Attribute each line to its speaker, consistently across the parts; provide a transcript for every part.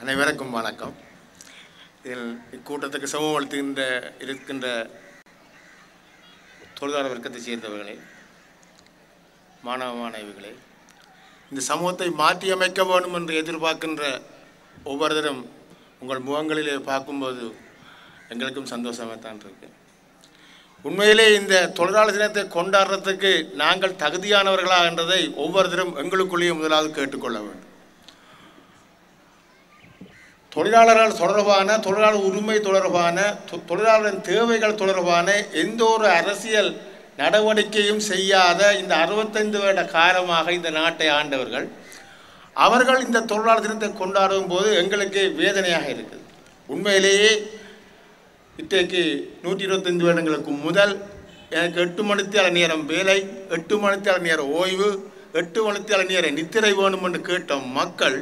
Speaker 1: அனைவருக்கும் வணக்கம். இதில் இக்கூட்டத்துக்கு சமூகத்தின் இருக்கின்ற தொழிலாளர் வர்க்கத்தை சேர்ந்தவர்களே, மாணவ மாணவிகளே, இந்த சமூகத்தை மாற்றியமைக்க வேண்டும் என்று எதிர்பார்க்கின்ற ஒவ்வொருத்தரும் உங்கள் முகங்களிலே பார்க்கும்போது எங்களுக்கும் சந்தோஷமாக தான் இருக்கு. உண்மையிலே இந்த தொழிலாளர் தினத்தை கொண்டாடுறதுக்கு நாங்கள் தகுதியானவர்களா என்றதை ஒவ்வொருத்தரும் எங்களுக்குள்ளேயே முதலாவது கேட்டுக்கொள்ள வேண்டும். தொழிலாளர்கள் தொடர்பான, தொழிலாளர் உரிமை தொடர்பான, தொழிலாளரின் தேவைகள் தொடர்பான எந்த ஒரு அரசியல் நடவடிக்கையும் செய்யாத இந்த 65 வருட காலமாக இந்த நாட்டை ஆண்டவர்கள், அவர்கள் இந்த தொழிலாளர் தினத்தை கொண்டாடும் போது எங்களுக்கு வேதனையாக இருக்குது. உண்மையிலேயே இன்றைக்கு 125 வருடங்களுக்கு முதல் எனக்கு 8 மணித்தியால நேரம் வேலை, 8 மணித்தியால நேரம் ஓய்வு, 8 மணித்தியால நேரம் நித்திரை வேணும் என்று கேட்ட மக்கள்,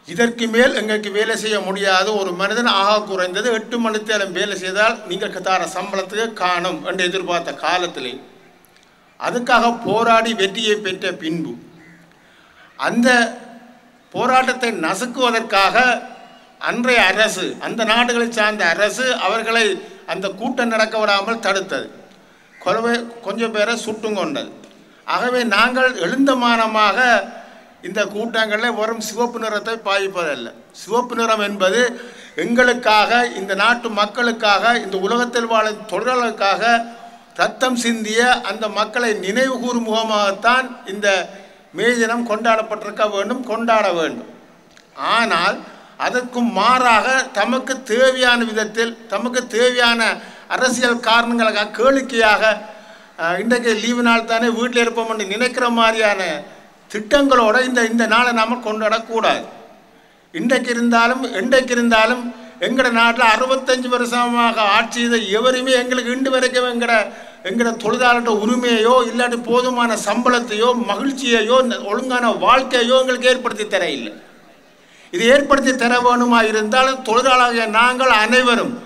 Speaker 1: இதற்கு மேல் எங்களுக்கு வேலை செய்ய முடியாது, ஒரு மனிதன் ஆக குறைந்தது 8 மணித்தியாலம் வேலை செய்தால் நீங்கள் தர சம்பளத்துக்கு காணும் என்று எதிர்பார்த்த காலத்திலே அதுக்காக போராடி வெற்றியை பெற்ற பின்பு அந்த போராட்டத்தை நசுக்குவதற்காக அன்றைய அரசு, அந்த நாடுகளை சார்ந்த அரசு அவர்களை அந்த கூட்டம் நடக்க விடாமல் தடுத்தது, கொஞ்சம் பேரை சுட்டும் கொண்டது. ஆகவே நாங்கள் எழுந்தமானமாக இந்த கூட்டங்களில் வரும் சிவப்பு நிறத்தை பாய்ப்பதல்ல. சிவப்பு நிறம் என்பது எங்களுக்காக, இந்த நாட்டு மக்களுக்காக, இந்த உலகத்தில் வாழும் தொழிலாளர்களுக்காக ரத்தம் சிந்திய அந்த மக்களை நினைவு கூறும் முகமாகத்தான் இந்த மே தினம் கொண்டாடப்பட்டிருக்க வேண்டும், கொண்டாட வேண்டும். ஆனால் அதற்கும் மாறாக தமக்கு தேவையான விதத்தில், தமக்கு தேவையான அரசியல் காரணங்களுக்காக கேளிக்கையாக இன்றைக்கு லீவு நாள் தானே வீட்டில் இருப்போம் என்று நினைக்கிற மாதிரியான திட்டங்களோடு இந்த நாளை நாம் கொண்டாடக்கூடாது. இன்றைக்கு இருந்தாலும் என்றைக்கு இருந்தாலும் எங்களோட நாட்டில் 65 வருஷமாக ஆட்சி செய்த எவருமே எங்களுக்கு இன்று வரைக்கும் எங்களோட தொழிலாளர்கிட்ட உரிமையோ இல்லாட்டி போதுமான சம்பளத்தையோ மகிழ்ச்சியையோ ஒழுங்கான வாழ்க்கையோ எங்களுக்கு ஏற்படுத்தி தர இல்லை. இது ஏற்படுத்தி தர வேணுமா இருந்தாலும் தொழிலாளர்கள் நாங்கள் அனைவரும்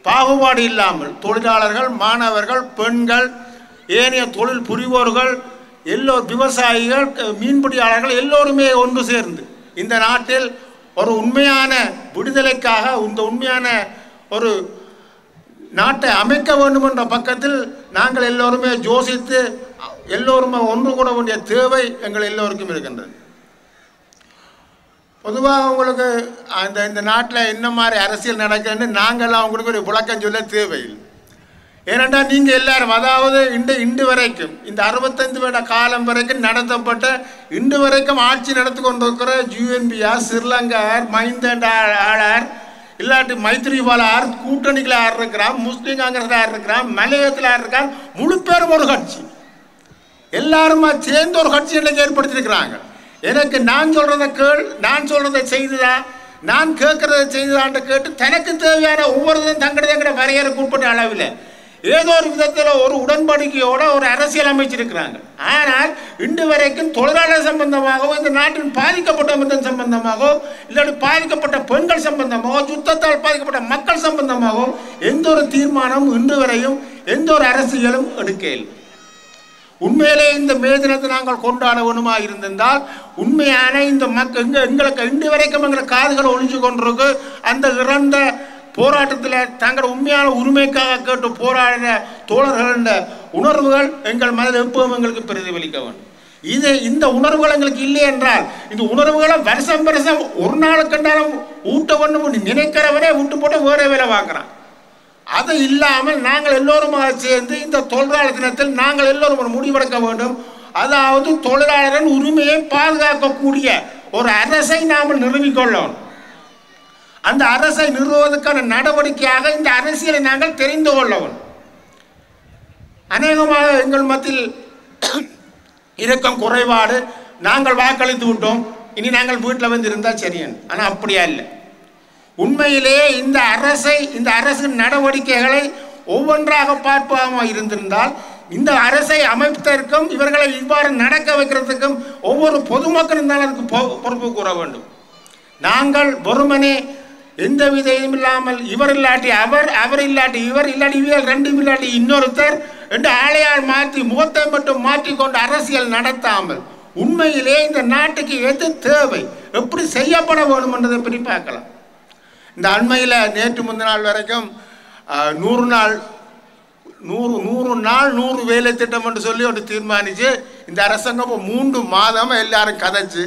Speaker 1: பாகுபாடு இல்லாமல், தொழிலாளர்கள், மாணவர்கள், பெண்கள், ஏனைய தொழில் புரிவோர்கள், விவசாயிகள், மீன்பிடியாளர்கள் எல்லோருமே ஒன்று சேர்ந்து இந்த நாட்டில் ஒரு உண்மையான விடுதலைக்காக, இந்த உண்மையான ஒரு நாட்டை அமைக்க வேண்டும் என்ற பக்கத்தில் நாங்கள் எல்லோருமே யோசித்து எல்லோருமே ஒன்று கூட வேண்டிய தேவை எங்கள் எல்லோருக்கும் இருக்கின்றது. பொதுவாக உங்களுக்கு இந்த நாட்டில் என்ன மாதிரி அரசியல் நடக்குதுன்னு நாங்கள் அவங்களுக்கு ஒரு விளக்கம் சொல்ல தேவையில்லை. ஏனென்றால் நீங்கள் எல்லாரும், அதாவது இன்று வரைக்கும் இந்த 65 வருட காலம் வரைக்கும் நடத்தப்பட்ட, இன்று வரைக்கும் ஆட்சி நடத்தி கொண்டிருக்கிற UNPR, ஸ்ரீலங்கார், மைந்தன் ஆளார், இல்லாட்டி மைத்ரிபால ஆர், கூட்டணிகள் யார் இருக்கிறான், முஸ்லீம் காங்கிரஸ் யார் இருக்கிறான், மலையத்தில் யார் இருக்கான், முழு பேரும் ஒரு கட்சி, எல்லாருமா சேர்ந்து ஒரு கட்சி எனக்கு ஏற்படுத்தியிருக்கிறாங்க. எனக்கு நான் சொல்கிறத கேள், நான் சொல்கிறத செய்துதா, நான் கேட்குறத செய்துதான்ட்டு கேட்டு தனக்கு தேவையான ஒவ்வொருத்தரும் தங்கட வரையறைக்கு உட்பட்ட அளவில் ஏதோ ஒரு விதத்தில் ஒரு உடன்படிக்கையோட ஒரு அரசியல் அமைச்சிருக்கிறாங்க. ஆனால் இன்று வரைக்கும் தொழிலாளர் சம்பந்தமாகவோ, இந்த நாட்டின் பாதிக்கப்பட்ட மக்கள் சம்பந்தமாகவோ, இல்லாட்டி பாதிக்கப்பட்ட பெண்கள் சம்பந்தமாகவோ, யுத்தத்தால் பாதிக்கப்பட்ட மக்கள் சம்பந்தமாகவோ எந்த ஒரு தீர்மானமும் இன்று வரையும் எந்த ஒரு அரசியலும் எடுக்கல. உண்மையிலே இந்த மே தினத்தை நாங்கள் கொண்டாட வேணுமா இருந்திருந்தால் உண்மையான இந்த மக்கள் எங்களுக்கு இன்று வரைக்கும் எங்களை காதுகளை ஒழிச்சு கொண்டிருக்கு அந்த இறந்த போராட்டத்தில் தங்களோட உண்மையான உரிமைக்காக கேட்டு போராடின தோழர்கள உணர்வுகள் எங்கள் மனதில் எப்பவும் எங்களுக்கு பிரதிபலிக்க வேண்டும். இந்த உணர்வுகள் எங்களுக்கு இல்லை என்றால் இந்த உணர்வுகளை வருஷம் ஒரு நாள் கண்டாலும் ஊட்ட வேண்டும் நினைக்கிறவரே விட்டு போட்டு வேற வேலை பார்க்குறான். அது இல்லாமல் நாங்கள் எல்லோருமாக சேர்ந்து இந்த தொழிலாளர் தினத்தில் நாங்கள் எல்லோரும் ஒரு முடிவெடுக்க வேண்டும். அதாவது தொழிலாளரின் உரிமையை பாதுகாக்கக்கூடிய ஒரு அரசை நாம் நிறுவிக்கொள்ளணும். அந்த அரசை நிறுவுவதற்கான நடவடிக்கையாக இந்த அரசியலை நாங்கள் தெரிந்து கொள்ளவும். அநேகமாக எங்கள் மத்தியில் இரக்கம் குறைபாடு, நாங்கள் வாக்களித்து விட்டோம், இனி நாங்கள் வீட்டில் வந்து இருந்தால் சரியான. ஆனால் அப்படியா இல்லை. உண்மையிலே இந்த அரசின் நடவடிக்கைகளை ஒவ்வொன்றாக பார்ப்பாமல் இருந்திருந்தால் இந்த அரசை அமைப்பதற்கும் இவர்களை இவ்வாறு நடக்க வைக்கிறதுக்கும் ஒவ்வொரு பொதுமக்களும் தான் அதுக்கு பொறுப்பு கூற வேண்டும். நாங்கள் வெறுமனே எந்த விதையும் இல்லாமல் இவர் இல்லாட்டி அவர் இல்லாட்டி இவர் இல்லாட்டி இவர் ரெண்டும் இல்லாட்டி இன்னொருத்தர் என்று ஆளையால் மாற்றி முகத்தை மட்டும் மாற்றிக்கொண்டு அரசியல் நடத்தாமல் உண்மையிலே இந்த நாட்டுக்கு எது தேவை, எப்படி செய்யப்பட வேண்டும் என்றதை பற்றி பார்க்கலாம். இந்த அண்மையில் நேற்று முந்தின நாள் வரைக்கும் 100 நாள் 100 வேலை திட்டம் என்று சொல்லி ஒரு தீர்மானித்து இந்த அரசாங்கம் 3 மாதமாக எல்லாரும் கதைச்சு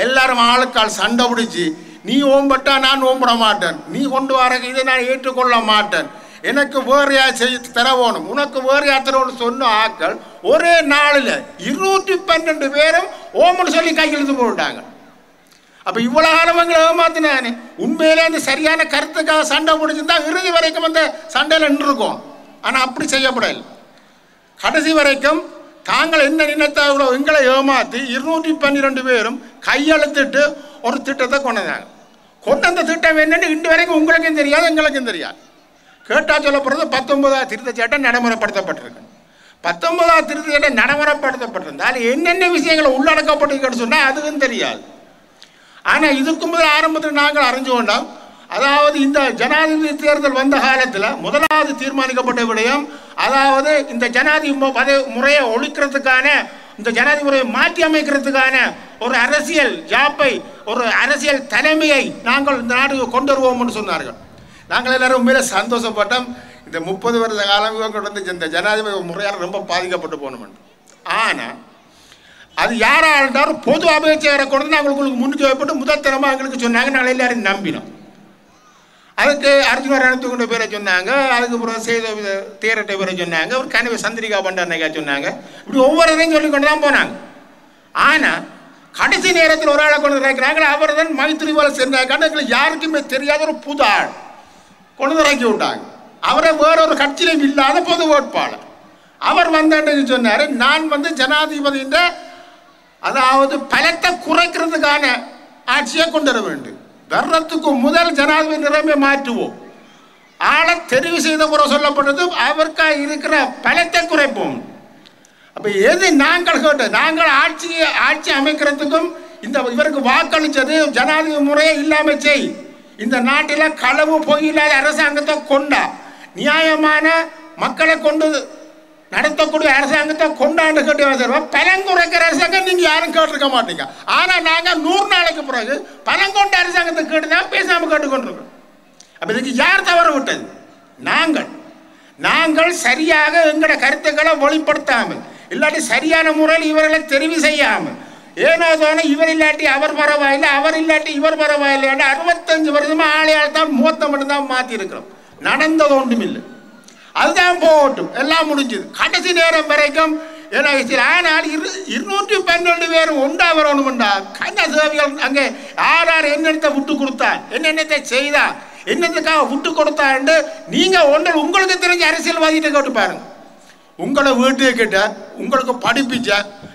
Speaker 1: எல்லாரும் ஆளுக்கால் சண்டை பிடிச்சி, நீ ஓம்பட்டா நான் ஓம்பிட மாட்டேன், நீ கொண்டு வர இதை நான் ஏற்றுக்கொள்ள மாட்டேன், எனக்கு வேறு யார் செய்ய தர வேணும், உனக்கு வேறு யார் தரணும்னு சொன்ன ஆக்கள் ஒரே நாளில் 212 பேரும் ஓமன்னு சொல்லி கையெழுத்து போட்டாங்க. அப்போ இவ்வளோ காலவங்களை ஏமாத்தினானே, உண்மையிலே அந்த சரியான கருத்துக்காக சண்டை பிடிச்சிருந்தா இறுதி வரைக்கும் அந்த சண்டையில் நின்றுருக்கோம். ஆனால் அப்படி செய்யப்படலை. கடைசி வரைக்கும் தாங்கள் என்ன நினைத்தாங்களோ எங்களை ஏமாற்றி 212 பேரும் கையெழுத்திட்டு ஒரு திட்டத்தை கொண்டாங்க. கொண்ட திட்டம் என்னென்னு இன்று வரைக்கும் உங்களுக்கும் தெரியாது, எங்களுக்கும் தெரியாது. கேட்டால் சொல்லப்படுறது 19ஆம் திருத்தச் சட்டம் நடைமுறைப்படுத்தப்பட்டிருக்கு. 19ஆம் திருத்தச் சட்டம் நடைமுறைப்படுத்தப்பட்டிருந்தால் என்னென்ன விஷயங்களை உள்ளடக்கப்பட்டிருக்குன்னு சொன்னால் அதுவும் தெரியாது. ஆனால் இதுக்கு முதல் ஆரம்பத்தில் நாங்கள் அறிஞ்சு கொண்டோம். அதாவது இந்த ஜனாதிபதி தேர்தல் வந்த காலத்தில் முதலாவது தீர்மானிக்கப்பட்ட விடயம், அதாவது இந்த ஜனாதிபதி முறையை ஒழிக்கிறதுக்கான, இந்த ஜனாதிபதி முறையை மாற்றி அமைக்கிறதுக்கான ஒரு அரசியல் ஜாப்பை, ஒரு அரசியல் தலைமையை நாங்கள் இந்த நாட்டுக்கு கொண்டு வருவோம்னு சொன்னார்கள். நாங்கள் எல்லாரும் உண்மையிலே சந்தோஷப்பட்டோம். இந்த 30 வருஷ காலம் இவங்க வந்து இந்த ஜனாதிபதி முறையால் ரொம்ப பாதிக்கப்பட்டு போகணும். ஆனால் அது யாராலும் பொது அமைச்சரை கொண்டு நாங்கள் உங்களுக்கு முன்னுக்கு வைப்பட்டு முதல் தரமாக எங்களுக்கு சொன்னாங்க. நாங்கள் எல்லாரும் நம்பினோம். அதுக்கு அர்ஜுனர் அனுத்துக்குண்ட பேரை சொன்னாங்க, அதுக்கு அப்புறம் செய்த தேரட்டை பேரை சொன்னாங்க, ஒரு கனவு சந்திரிகா பண்டாரனைக்கா சொன்னாங்க. இப்படி ஒவ்வொருத்தையும் சொல்லி கொண்டு தான் போனாங்க. ஆனால் கடைசி நேரத்தில் ஒரு ஆளை கொண்டு இறக்கிறாங்க. அவர் தான் மைத்திரிபால சேர்ந்தாங்க. எங்களுக்கு யாருக்குமே தெரியாத ஒரு புது ஆள் கொண்டு இறக்கி விட்டாங்க. அவரை வேறொரு கட்சியிலும் இல்லாத பொது வேட்பாளர். அவர் வந்தேன்னு சொன்னார், நான் வந்து ஜனாதிபதியின் அதாவது பலத்தை குறைக்கிறதுக்கான ஆட்சியை கொண்டு வர வேண்டும், வர்றதுக்கு முதல் ஜனாதிபதி நிலைமை மாற்றுவோம், ஆளை தெரிவு செய்த முறை சொல்லப்பட்டது அவருக்காக இருக்கிற பலத்தை குறைப்போம். அப்போ எது நாங்கள் கேட்டது, நாங்கள் ஆட்சி அமைக்கிறதுக்கும் இந்த இவருக்கு வாக்களித்தது ஜனாதிபதி முறையை இல்லாமல் செய், இந்த நாட்டில் களவு பொய்யில்லாத அரசாங்கத்தை கொண்டா, நியாயமான மக்களை கொண்டு நடத்தக்கூடிய அரசாங்கத்தை கொண்டாண்டு கேட்டு பலங்குறைக்கிற அரசாங்கம் நீங்கள் யாரும் கேட்டிருக்க மாட்டீங்க. ஆனால் நாங்கள் 100 நாளைக்கு பிறகு பலங்கொண்ட அரசாங்கத்தை கேட்டு தான் பேசாமல் கேட்டுக்கொண்டிருக்கோம். அப்போ இதுக்கு யார் தவறு விட்டது? நாங்கள் சரியாக எங்களோட கருத்துக்களை வெளிப்படுத்தாமல், இல்லாட்டி சரியான முறையில் இவர்களை தெரிவு செய்யாமல், ஏனோ தானே இவர் இல்லாட்டி அவர் பரவாயில்லை, அவர் இல்லாட்டி இவர் பரவாயில்லை, 65 வருஷமாக ஆளையால் தான் மூத்த மட்டும்தான் மாற்றி இருக்கிறோம். நடந்தது ஒன்றும் இல்லை. அதுதான் போகட்டும், எல்லாம் முடிஞ்சது. கடைசி நேரம் வரைக்கும் ஆனால் 212 பேரும் ஒன்றா வரணும்டா. கண்ண சேவைகள் அங்கே யார் என்னென்னத்தை விட்டு கொடுத்தான், என்னென்னத்தை செய்தான், என்னத்துக்காக விட்டு கொடுத்தான்னு நீங்கள் உங்களுக்கு தெரிஞ்ச அரசியல்வாதிகிட்ட கேட்டு பாருங்க. உங்களை வீட்டுக்கு கிட்ட உங்களுக்கு படிப்பிச்ச,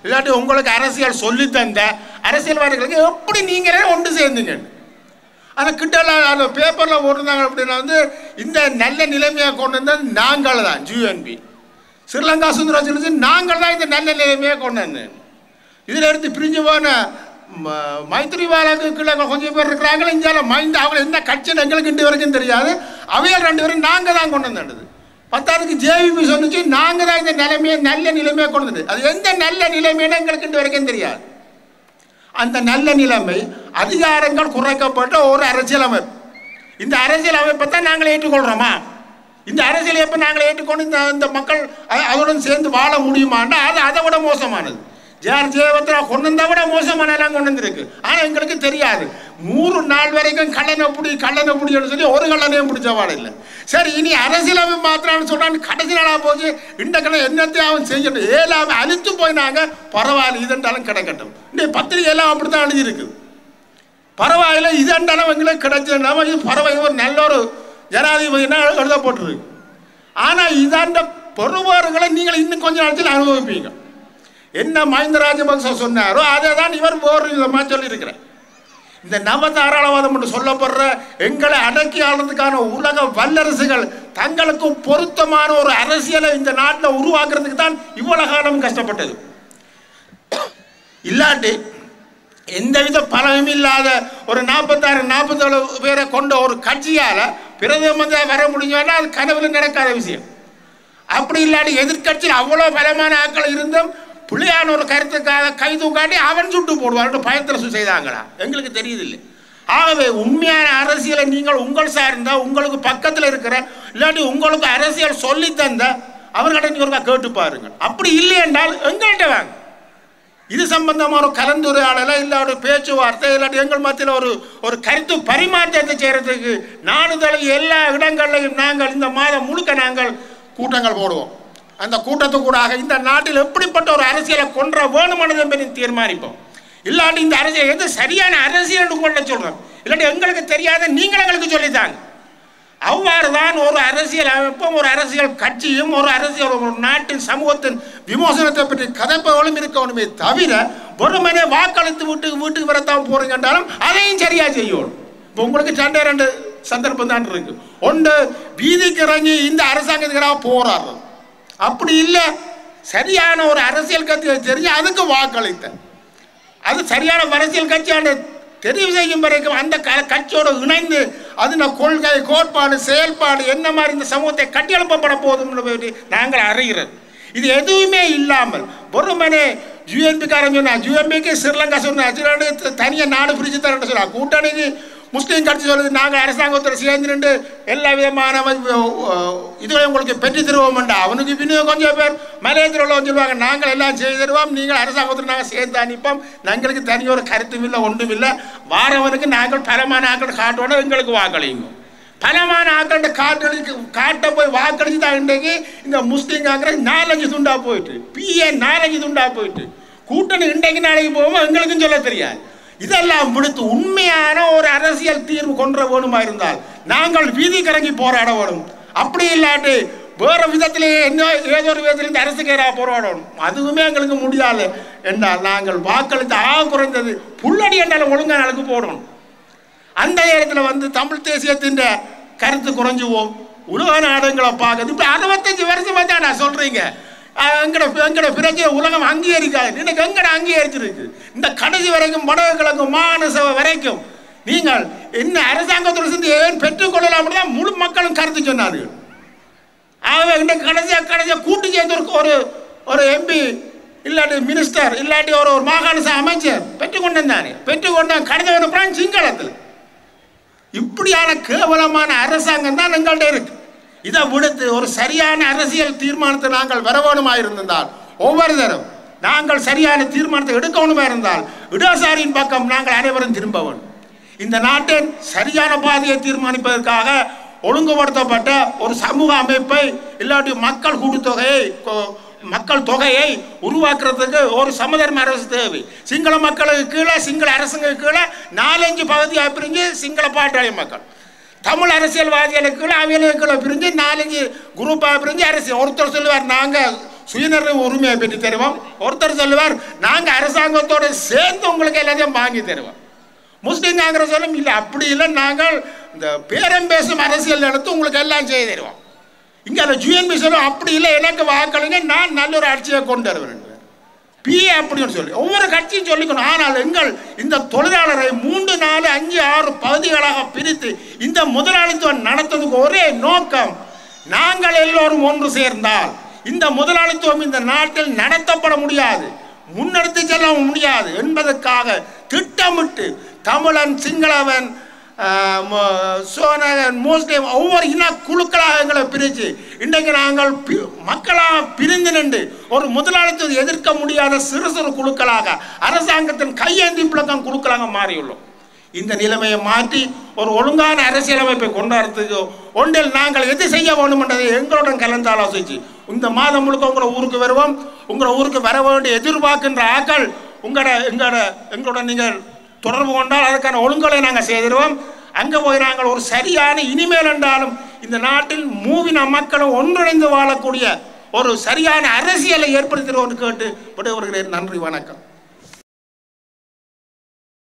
Speaker 1: இல்லாட்டி உங்களுக்கு அரசியல் சொல்லி தந்த அரசியல்வாதிகளுக்கு எப்படி நீங்களே ஒன்று சேர்ந்துங்க. அந்த கிட்டலாம் அந்த பேப்பரில் போட்டிருந்தாங்க. அப்படின்னா வந்து இந்த நல்ல நிலைமையாக கொண்டு வந்தது நாங்கள் தான், GNP ஸ்ரீலங்கா சுந்தர சொல்லி நாங்கள் தான் இந்த நல்ல நிலைமையாக கொண்டு வந்தேன். இதில் எடுத்து பிரிஞ்சு போன மைத்திரிபாலுக்கு கீழே கொஞ்சம் பேர் இருக்கிறாங்களே, இந்தியாவில் மைண்ட் அவங்க என்ன கட்சின்னு எங்களுக்கு இன்று வரைக்கும் தெரியாது. அவையில் 2 பேரும் நாங்கள் தான் கொண்டு வந்தது. 10க்கு JVP சொன்னிச்சு நாங்கள் தான் இந்த நிலைமையை நல்ல நிலைமையாக கொண்டு வந்தது. அது எந்த நல்ல நிலைமைன்னு எங்களுக்கு இன்று வரைக்கும் தெரியாது. அந்த நல்ல நிலைமை அதிகாரங்கள் குறைக்கப்பட்ட ஒரு அரசியல் அமைப்பு. இந்த அரசியல் அமைப்பை தான் நாங்கள் ஏற்றுக்கொள்கிறோமா? இந்த அரசியல் அமைப்பை நாங்கள் ஏற்றுக்கொண்டு இந்த மக்கள் அதனுடன் சேர்ந்து வாழ முடியுமான்னா அது அதை விட மோசமானது. ஜெயவர்தனா கொண்டு வந்தா விட மோசமானலாம் கொண்டு வந்திருக்கு. ஆனால் எங்களுக்கு தெரியாது. 100 நாள் வரைக்கும் கள்ளனை பிடின்னு சொல்லி ஒரு கள்ளனையும் பிடிச்ச வாழ இல்லை. சரி, இனி அரசியலமைப்பு மாத்திரான்னு சொன்னான்னு கடைசி நாளாக போச்சு. இந்த கடை என்னத்தையும் அவன் செய்யணும், ஏழாம அழித்து போயினாங்க. பரவாயில்ல, இதென்றாலும் கிடைக்கட்டும். இந்த பத்திரிகை எல்லாம் அப்படித்தான் அழிஞ்சிருக்கு. பரவாயில்ல, இதென்றாலும் எங்களுக்கு கிடைச்சதுனாம இது பரவாயில்ல, ஒரு நல்ல ஒரு ஜனாதிபதினா எழுத போட்டுருக்கு. ஆனால் இதாண்ட பெறுவார்களை நீங்கள் இன்னும் கொஞ்சம் நாளத்தில் அனுபவிப்பீங்க. என்ன மஹிந்த ராஜபக்ச சொன்னாரோ அதை தான் இவர் வேறு விதமாக சொல்லியிருக்கிறார். இந்த நவதாராளவாதம் என்று சொல்லப்படுற எங்களை அடக்கி ஆளுறதுக்கான உலக வல்லரசுகள் தங்களுக்கு பொருத்தமான ஒரு அரசியலை இந்த நாட்டில் உருவாக்குறதுக்கு தான் இவ்வளவு காலம் கஷ்டப்பட்டது. இல்லாட்டி எந்தவித பலனும் இல்லாத ஒரு 46-47 பேரை கொண்ட ஒரு கட்சியால் பிரதமர் வர முடிஞ்சோன்னா அது கனவுல நடக்காத விஷயம். அப்படி இல்லாட்டி எதிர்கட்சியில் அவ்வளோ பலமான ஆட்கள் இருந்தும் பிள்ளையான ஒரு கருத்துக்காக கை தூக்காட்டி அவன் சுட்டு போடுவான் பயத்தில் செய்தாங்களா எங்களுக்கு தெரியுதில்லை. ஆகவே உண்மையான அரசியலை நீங்கள் உங்கள் சார்ந்த உங்களுக்கு பக்கத்தில் இருக்கிற இல்லாட்டி உங்களுக்கு அரசியல் சொல்லி தந்த அவர்கிட்ட நீங்கள் கேட்டு பாருங்கள். அப்படி இல்லை என்றால் எங்கள்கிட்ட வாங்க. இது சம்பந்தமாக ஒரு கலந்துரையாடலை இல்லை ஒரு பேச்சுவார்த்தை இல்லாட்டி எங்கள் மத்தியில் ஒரு கருத்து பரிமாற்றத்தை செய்கிறதுக்கு நாடு தழுவிய எல்லா இடங்கள்லையும் நாங்கள் இந்த மாதம் முழுக்க நாங்கள் கூட்டங்கள் போடுவோம். அந்த கூட்டத்துக்கூடாக இந்த நாட்டில் எப்படிப்பட்ட ஒரு அரசியலை கொன்ற வேணுமானது என்பதை தீர்மானிப்போம். இல்லாட்டி இந்த அரசியல் எது சரியான அரசியல் உங்கள்கிட்ட சொல்கிறோம் இல்லாட்டி எங்களுக்கு தெரியாத நீங்கள் எங்களுக்கு சொல்லித்தாங்க. அவ்வாறு தான் ஒரு அரசியல் அமைப்பும் ஒரு அரசியல் கட்சியும் ஒரு அரசியல் ஒரு நாட்டின் சமூகத்தின் விமோசனத்தை பற்றி கதைப்பவர்களும் இருக்கணுமே தவிர வெறுமனே வாக்களித்து வீட்டுக்கு வரத்தான் போறீங்க என்றாலும் அதையும் சரியா செய்யணும். இப்போ உங்களுக்கு சண்டை 2 சந்தர்ப்பம் தான் இருக்கு. ஒன்று வீதிக்கு இறங்கி இந்த அரசாங்கத்துக்காக போராடுறது, அப்படி இல்லை சரியான ஒரு அரசியல் கட்சியை தெரிஞ்சு அதுக்கு வாக்களித்த அது சரியான அரசியல் கட்சியான தெரிவு செய்யும் வரைக்கும் அந்த கட்சியோடு இணைந்து அதன் கொள்கை கோட்பாடு செயல்பாடு என்ன மாதிரி இந்த சமூகத்தை கட்டியெழுப்பப்பட போதும் நாங்கள் அறிகிறோம். இது எதுவுமே இல்லாமல் வெறுமனே யூஎன்பிக்காரன் சொன்னா யூஎன்பிக்கு ஸ்ரீலங்கா சொன்னா தனியாக நாடு பிரித்து தரேன்னு சொன்னா கூட்டணிக்கு முஸ்லீம் கட்சி சொல்லுது நாங்கள் அரசாங்கத்தில் சேர்ந்து நின்று எல்லா விதமான இதுகளை உங்களுக்கு பெற்று தருவோம்ண்டா அவனுக்கு பின்னும் கொஞ்சம் பேர் மலையத்தில் உள்ளவங்க சொல்லுவாங்க நாங்கள் எல்லாம் செய்து தருவோம் நீங்கள் அரசாங்கத்தில் நாங்கள் சேர்ந்து அனுப்போம் எங்களுக்கு தனி ஒரு கருத்தும் இல்லை ஒன்றும் இல்லை வாரவனுக்கு நாங்கள் பலமான ஆக்கள் காட்டோட எங்களுக்கு வாக்களிங்க பலமான ஆக்கள் காட்ட போய் வாக்களிச்சு தான் இன்றைக்கு இந்த முஸ்லீம் காங்கிரஸ் 4-5 துண்டா போயிட்டு பிஏ 4-5 துண்டா போயிட்டு கூட்டணி இன்றைக்கு நாளைக்கு போவோம் எங்களுக்கும் சொல்ல தெரியாது. இதெல்லாம் விடுத்து உண்மையான ஒரு அரசியல் தீர்வு கொன்ற வேணுமா இருந்தால் நாங்கள் வீதிக்கு இறங்கி போராட வேணும். அப்படி இல்லாட்டி வேற விதத்திலேயே ஏதோ ஒரு விதத்தில் இந்த அரசுக்கு எதிராக போராடணும். அதுவுமே எங்களுக்கு முடியாது என்றால் நாங்கள் வாக்களித்து குறைந்தது புள்ளடி என்றாலும் ஒழுங்கான அளவுக்கு போடணும். அந்த நேரத்தில் தமிழ் தேசியத்தின் கருத்து குறைஞ்சுவோம். உலக நாடுகளை பார்க்குது. இப்போ 65 வருஷமா தான் நான் சொல்றீங்க எங்கட பிரச்சனை உலகம் அங்கீகரிக்காது. இன்னைக்கு எங்கட அங்கீகரிச்சிருக்கு இந்த கடைசி வரைக்கும் வடகிழக்கு மாநசபை வரைக்கும் நீங்கள் என்ன அரசாங்கத்தோடு சேர்ந்து ஏன் பெற்றுக்கொள்ளலாம் தான் முழு மக்களும் கருத்து சொன்னார்கள். ஆகவே இன்றைக்கு கடைசியாக கூட்டு சேர்ந்து ஒரு எம்பி இல்லாட்டி மினிஸ்டர் இல்லாட்டி ஒரு மாகாண அமைச்சர் பெற்றுக்கொண்டானே பெற்றுக்கொண்டான் கடந்த சிங்களத்தில். இப்படியான கேவலமான அரசாங்கம் தான் எங்கள்கிட்ட இருக்கு. இதை விடுத்து ஒரு சரியான அரசியல் தீர்மானத்தை நாங்கள் வரவேணுமாக இருந்தால் ஒவ்வொரு தரம் நாங்கள் சரியான தீர்மானத்தை எடுக்கணுமா இருந்தால் இடதுசாரியின் பக்கம் நாங்கள் அனைவரும் திரும்ப வேண்டும். இந்த நாட்டின் சரியான பாதையை தீர்மானிப்பதற்காக ஒழுங்குபடுத்தப்பட்ட ஒரு சமூக அமைப்பை இல்லாட்டி மக்கள் தொகையை உருவாக்குறதுக்கு ஒரு சமதர்ம அரசு தேவை. சிங்கள மக்களுக்கு கீழே சிங்கள அரசுக்கு கீழே 4-5 பகுதியாக பிரிஞ்சு சிங்கள பாட்டாளி மக்கள், தமிழ் அரசியல்வாதிகளுக்கு அவைகளுக்குள்ள பிரிஞ்சு 4-5 குரூப்பாக பிரிஞ்சு அரசியல். ஒருத்தர் சொல்லுவார் நாங்கள் சுயநிர்ணய உரிமையை பெற்று தருவோம், ஒருத்தர் சொல்லுவார் நாங்கள் அரசாங்கத்தோடு சேர்ந்து உங்களுக்கு எல்லாத்தையும் வாங்கி தருவோம். முஸ்லீம் காங்கிரஸ் சொல்லும் இல்லை அப்படி இல்லை நாங்கள் இந்த பேரம் பேசும் அரசியல் எடுத்து உங்களுக்கு எல்லாம் செய்து தருவோம். இங்கே அந்த ஜிஎன்பி சொல்லும் அப்படி இல்லை எனக்கு வாக்களிங்க நான் நல்ல ஒரு ஆட்சியை கொண்டு வருவேன் பிஏ அப்படின்னு சொல்லி ஒவ்வொரு கட்சியும் சொல்லிக்கணும். ஆனால் எங்கள் இந்த தொழிலாளரை 3, 4, 5, 6 பகுதிகளாக பிரித்து இந்த முதலாளித்துவம் நடத்துவதற்கு ஒரே நோக்கம் நாங்கள் எல்லோரும் ஒன்று சேர்ந்தால் இந்த முதலாளித்துவம் இந்த நாட்டில் நடத்தப்பட முடியாது, முன்னெடுத்து செல்ல முடியாது என்பதற்காக திட்டமிட்டு தமிழன், சிங்களவன், சோனகன், முஸ்லீம் ஒவ்வொரு இன குழுக்களாக எங்களை பிரித்து இன்றைக்கு நாங்கள் மக்களாக பிரிந்து நின்று ஒரு முதலாளித்துவத்தை எதிர்க்க முடியாத சிறு சிறு குழுக்களாக அரசாங்கத்தின் கையேந்தி பிளக்கம் குழுக்களாக மாறியுள்ளோம். இந்த நிலைமையை மாற்றி ஒரு ஒழுங்கான அரசியலமைப்பை கொண்டாடுறதுக்கு ஒன்றில் நாங்கள் எது செய்ய வேண்டும் என்றதை எங்களுடன் கலந்து ஆலோசிச்சு இந்த மாதம் முழுக்க உங்களோட ஊருக்கு வருவோம். உங்களோட ஊருக்கு வர வேண்டிய எதிர்பார்க்கின்ற ஆக்கள் எங்களுடன் நீங்கள் தொடர்பு கொண்டால் அதுக்கான ஒழுங்குகளை நாங்கள் செய்திருவோம். அங்கே போய் நாங்கள் ஒரு சரியான இனிமேல் என்றாலும் இந்த நாட்டில் மூவின மக்களும் ஒன்றிணைந்து வாழக்கூடிய ஒரு சரியான அரசியலை ஏற்படுத்துகிறோம் கேட்டு விடைபெறுகிறேன். நன்றி, வணக்கம்.